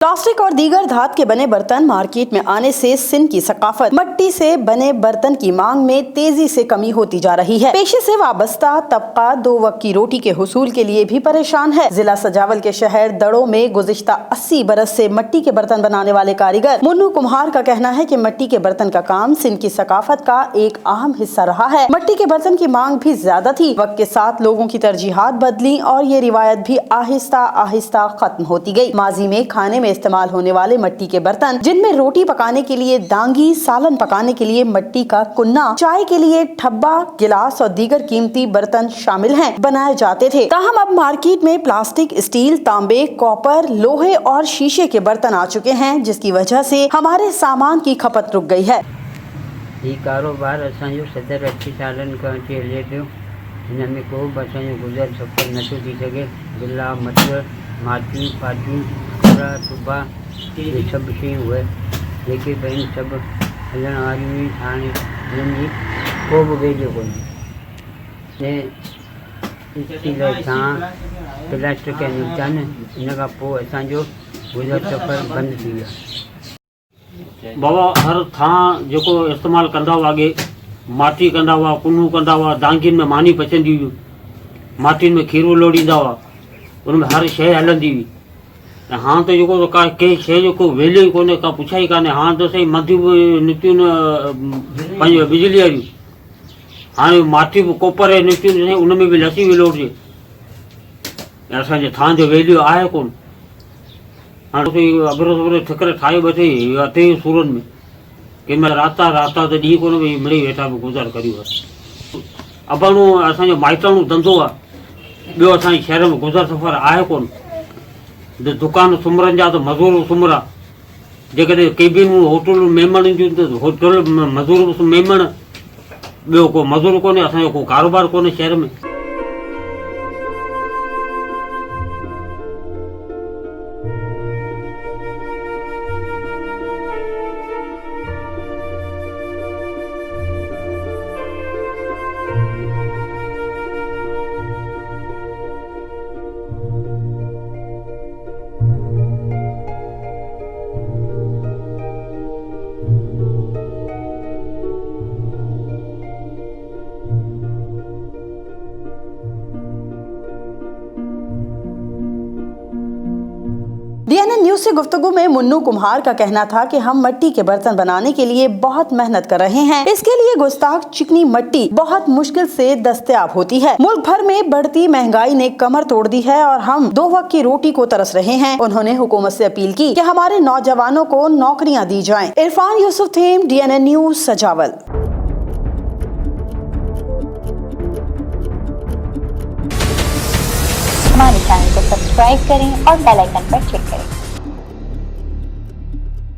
Plastic और दीगर धातु के बने बर्तन मार्केट में आने से सिंध की सकाफत मट्टी से बने बर्तन की मांग में तेजी से कमी होती जा रही है। पेशे से वाबस्ता तबका 2 वक्त की रोटी के हुसूल के लिए भी परेशान है। जिला सजावल के शहर दड़ो में गुज़िश्ता 80 बरस से मट्टी के बर्तन बनाने वाले कारीगर मुन्नू कुम्हार का कहना है कि मट्टी के बर्तन का काम सिंध की सकाफत का एक अहम हिस्सा रहा है। मट्टी के बर्तन की मांग भी ज्यादा थी। वक्त के साथ लोगों की तरजीहात बदली और ये रिवायत भी आहिस्ता आहिस्ता खत्म होती गई। माजी में खाने में इस्तेमाल होने वाले मट्टी के बर्तन, जिनमें रोटी पकाने के लिए दांगी, सालन पकाने के लिए मट्टी का कुन्ना, चाय के लिए ठब्बा, गिलास और दीगर कीमती बर्तन शामिल हैं, बनाए जाते थे। ताहम अब मार्केट में प्लास्टिक, स्टील, तांबे, कॉपर, लोहे और शीशे के बर्तन आ चुके हैं, जिसकी वजह से हमारे सामान की खपत रुक गई है। ये कारोबार असांजो 70-80 सालन खां अची हले पियो। हिन में को बि असांजो गुज़र सफ़र नथो थी सघे। गिला, मट, माटी, पाटियूं, कपिड़ा, टुबा, ये सभु शयूं उहे जेके बि सभु हलण वारियूं आहिनि। हाणे हिननि जी को बि वेझो कोन्हे। स्टील सां प्लास्टिक निकिता आहिनि, इन खां पोइ असांजो गुज़र सफ़र बंदि थी वियो। बाबा हर थां जेको इस्तेमालु कंदा हुआ अॻे माटी कंदा हुआ, कुनू कंदा हुआ, दांगियुनि में मानी पचंदी हुई, माटियुनि में खीरो लोड़ींदा हुआ, उनमें हर शइ हलंदी हुई। ऐं हाणे त जेको का कंहिं शइ जो को वैल्यू ई कोन्हे, का पुछा ई कान्हे। हाणे त साईं मधियूं बि निकितियूं न पंहिंजो बिजली वारियूं। हाणे माटी बि कोपर ऐं निकितियूं, उनमें बि लसी बि लोड़जे। ऐं असांजे थां जो वैल्यू आहे कोन। हाणे अबरो सबरो ठिकर ठाहे ॿ टे अते सूरनि में कंहिं महिल राता त ॾींहुं कोन भई मिड़ी वेठा बि गुज़ार करियूं। अबाणो असांजो माइटाणो धंधो आहे, ॿियो असांजे शहर में गुज़र सफ़र आहे कोन। दुकान सुमरनि जा त मज़ूर सुमरा, जेकॾहिं केबिनूं होटलूं महिमान ईंदियूं त होटल मज़ूर महिमान, ॿियो को मज़ूर कोन्हे। असांजो को कारोबार कोन्हे शहर में। DNN न्यूज से गुफ्तगू में मुन्नू कुम्हार का कहना था कि हम मट्टी के बर्तन बनाने के लिए बहुत मेहनत कर रहे हैं। इसके लिए गुस्ताख चिकनी मट्टी बहुत मुश्किल से दस्तयाब होती है। मुल्क भर में बढ़ती महंगाई ने कमर तोड़ दी है और हम 2 वक्त की रोटी को तरस रहे हैं। उन्होंने हुकूमत से अपील की कि हमारे नौजवानों को नौकरियां दी जाएं। Irfan Yusuf theme, DNN news, सजावल। हमारे चैनल को सब्सक्राइब करें और बेल आइकन पर क्लिक करें।